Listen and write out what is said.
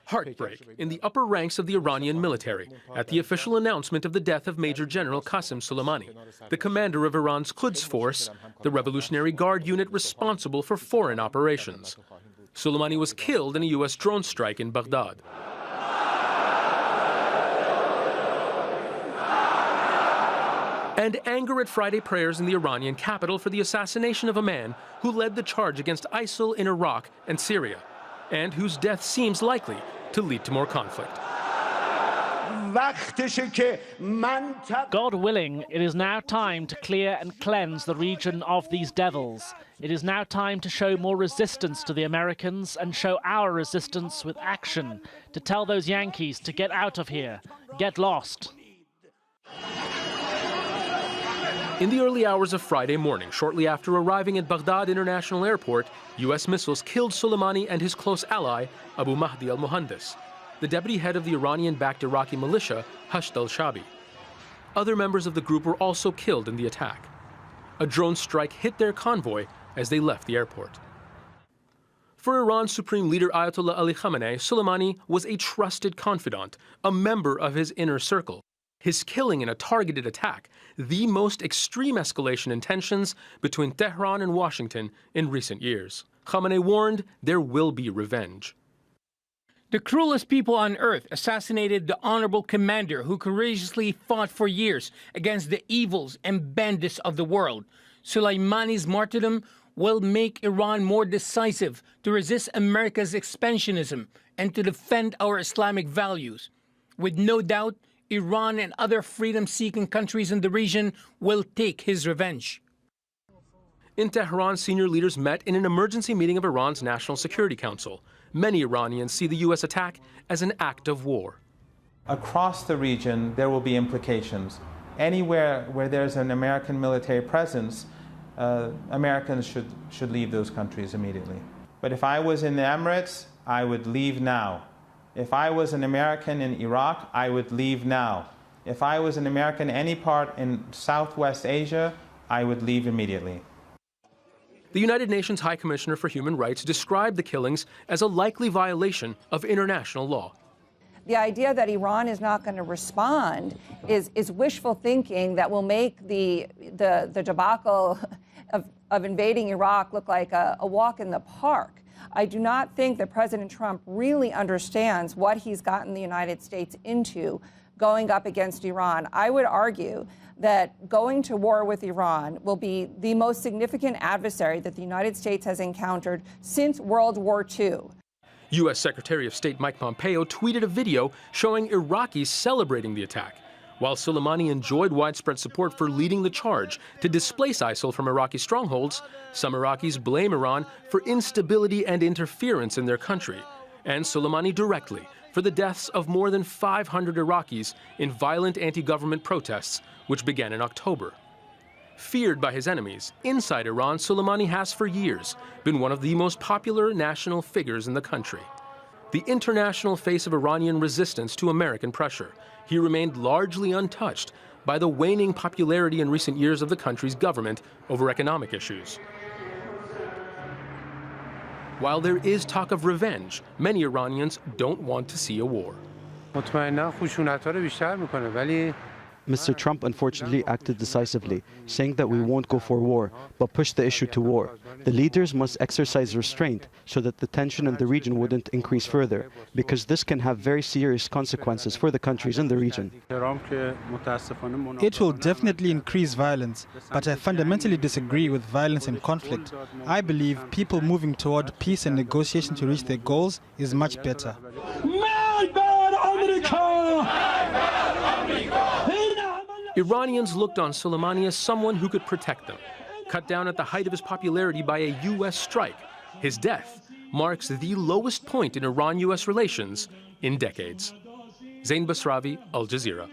Heartbreak in the upper ranks of the Iranian military at the official announcement of the death of Major General Qasem Soleimani, the commander of Iran's Quds Force, the Revolutionary Guard unit responsible for foreign operations. Soleimani was killed in a U.S. drone strike in Baghdad. And anger at Friday prayers in the Iranian capital for the assassination of a man who led the charge against ISIL in Iraq and Syria, and whose death seems likely to lead to more conflict. God willing, it is now time to clear and cleanse the region of these devils. It is now time to show more resistance to the Americans and show our resistance with action, to tell those Yankees to get out of here, get lost. In the early hours of Friday morning, shortly after arriving at Baghdad International Airport, U.S. missiles killed Soleimani and his close ally, Abu Mahdi al-Muhandis, the deputy head of the Iranian-backed Iraqi militia, Hashd al-Shabi. Other members of the group were also killed in the attack. A drone strike hit their convoy as they left the airport. For Iran's Supreme Leader Ayatollah Ali Khamenei, Soleimani was a trusted confidant, a member of his inner circle. His killing in a targeted attack, the most extreme escalation in tensions between Tehran and Washington in recent years. Khamenei warned there will be revenge. The cruelest people on earth assassinated the honorable commander who courageously fought for years against the evils and bandits of the world. Soleimani's martyrdom will make Iran more decisive to resist America's expansionism and to defend our Islamic values. With no doubt, Iran and other freedom-seeking countries in the region will take his revenge. In Tehran, senior leaders met in an emergency meeting of Iran's National Security Council. Many Iranians see the U.S. attack as an act of war. Across the region, there will be implications. Anywhere where there's an American military presence, Americans should leave those countries immediately. But if I was in the Emirates, I would leave now. If I was an American in Iraq, I would leave now. If I was an American any part in Southwest Asia, I would leave immediately. The United Nations High Commissioner for Human Rights described the killings as a likely violation of international law. The idea that Iran is not going to respond is wishful thinking that will make the debacle of invading Iraq look like a walk in the park. I do not think that President Trump really understands what he's gotten the United States into going up against Iran. I would argue that going to war with Iran will be the most significant adversary that the United States has encountered since World War II. U.S. Secretary of State Mike Pompeo tweeted a video showing Iraqis celebrating the attack, while Soleimani enjoyed widespread support for leading the charge to displace ISIL from Iraqi strongholds. Some Iraqis blame Iran for instability and interference in their country, and Soleimani directly for the deaths of more than 500 Iraqis in violent anti-government protests, which began in October. Feared by his enemies, inside Iran, Soleimani has for years been one of the most popular national figures in the country. The international face of Iranian resistance to American pressure, he remained largely untouched by the waning popularity in recent years of the country's government over economic issues. While there is talk of revenge, many Iranians don't want to see a war. Mr. Trump unfortunately acted decisively, saying that we won't go for war, but pushed the issue to war. The leaders must exercise restraint so that the tension in the region wouldn't increase further, because this can have very serious consequences for the countries in the region. It will definitely increase violence, but I fundamentally disagree with violence and conflict. I believe people moving toward peace and negotiation to reach their goals is much better. Iranians looked on Soleimani as someone who could protect them. Cut down at the height of his popularity by a U.S. strike, his death marks the lowest point in Iran-U.S. relations in decades. Zain Basravi, Al Jazeera.